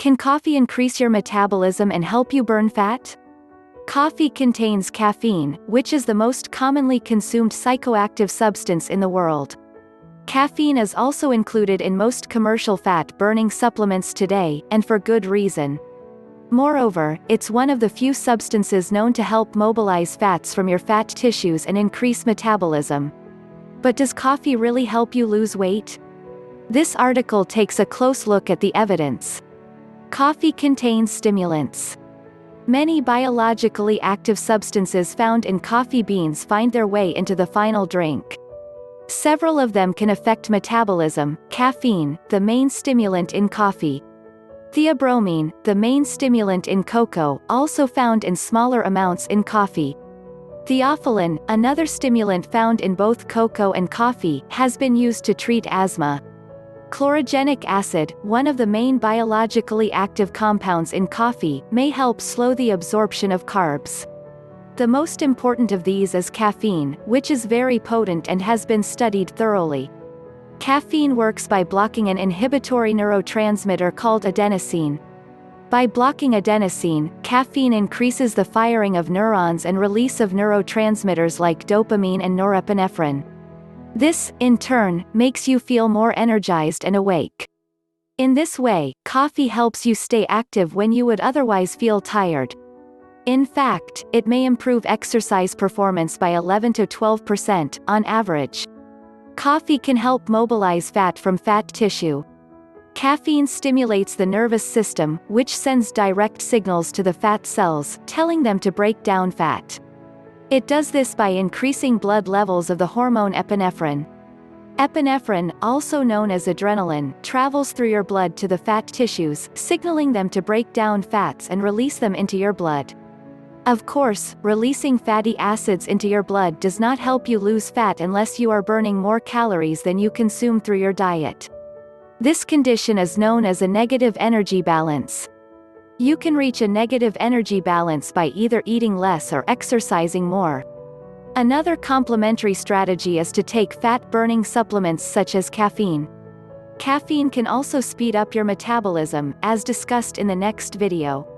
Can coffee increase your metabolism and help you burn fat? Coffee contains caffeine, which is the most commonly consumed psychoactive substance in the world. Caffeine is also included in most commercial fat-burning supplements today, and for good reason. Moreover, it's one of the few substances known to help mobilize fats from your fat tissues and increase metabolism. But does coffee really help you lose weight? This article takes a close look at the evidence. Coffee contains stimulants. Many biologically active substances found in coffee beans find their way into the final drink. Several of them can affect metabolism: caffeine, the main stimulant in coffee; theobromine, the main stimulant in cocoa, also found in smaller amounts in coffee; theophylline, another stimulant found in both cocoa and coffee, has been used to treat asthma; chlorogenic acid, one of the main biologically active compounds in coffee, may help slow the absorption of carbs. The most important of these is caffeine, which is very potent and has been studied thoroughly. Caffeine works by blocking an inhibitory neurotransmitter called adenosine. By blocking adenosine, caffeine increases the firing of neurons and release of neurotransmitters like dopamine and norepinephrine. This, in turn, makes you feel more energized and awake. In this way, coffee helps you stay active when you would otherwise feel tired. In fact, it may improve exercise performance by 11 to 12%, on average. Coffee can help mobilize fat from fat tissue. Caffeine stimulates the nervous system, which sends direct signals to the fat cells, telling them to break down fat. It does this by increasing blood levels of the hormone epinephrine. Epinephrine, also known as adrenaline, travels through your blood to the fat tissues, signaling them to break down fats and release them into your blood. Of course, releasing fatty acids into your blood does not help you lose fat unless you are burning more calories than you consume through your diet. This condition is known as a negative energy balance. You can reach a negative energy balance by either eating less or exercising more. Another complementary strategy is to take fat-burning supplements such as caffeine. Caffeine can also speed up your metabolism, as discussed in the next video.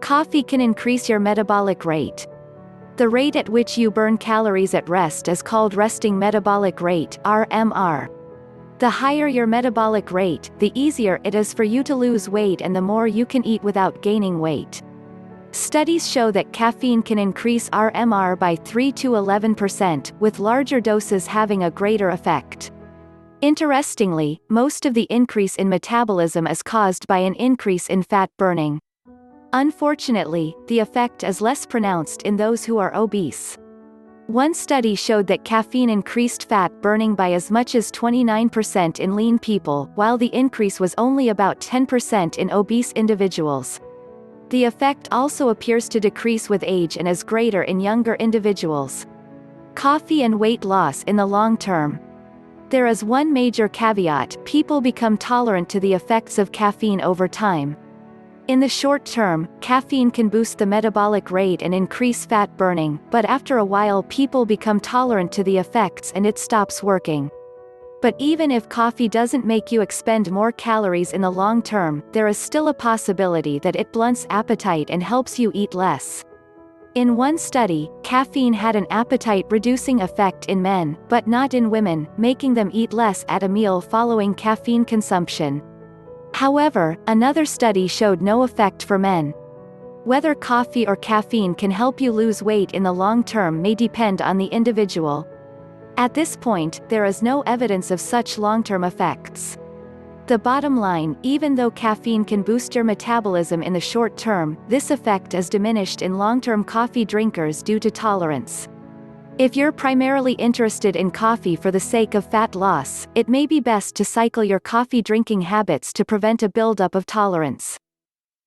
Coffee can increase your metabolic rate. The rate at which you burn calories at rest is called resting metabolic rate, RMR. The higher your metabolic rate, the easier it is for you to lose weight and the more you can eat without gaining weight. Studies show that caffeine can increase RMR by 3 to 11%, with larger doses having a greater effect. Interestingly, most of the increase in metabolism is caused by an increase in fat burning. Unfortunately, the effect is less pronounced in those who are obese. One study showed that caffeine increased fat burning by as much as 29% in lean people, while the increase was only about 10% in obese individuals. The effect also appears to decrease with age and is greater in younger individuals. Coffee and weight loss in the long term. There is one major caveat: people become tolerant to the effects of caffeine over time. In the short term, caffeine can boost the metabolic rate and increase fat burning, but after a while people become tolerant to the effects and it stops working. But even if coffee doesn't make you expend more calories in the long term, there is still a possibility that it blunts appetite and helps you eat less. In one study, caffeine had an appetite-reducing effect in men, but not in women, making them eat less at a meal following caffeine consumption. However, another study showed no effect for men. Whether coffee or caffeine can help you lose weight in the long term may depend on the individual. At this point, there is no evidence of such long-term effects. The bottom line: even though caffeine can boost your metabolism in the short term, this effect is diminished in long-term coffee drinkers due to tolerance. If you're primarily interested in coffee for the sake of fat loss, it may be best to cycle your coffee drinking habits to prevent a buildup of tolerance.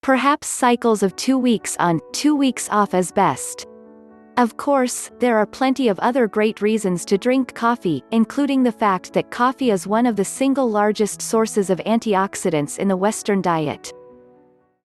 Perhaps cycles of 2 weeks on, 2 weeks off is best. Of course, there are plenty of other great reasons to drink coffee, including the fact that coffee is one of the single largest sources of antioxidants in the Western diet.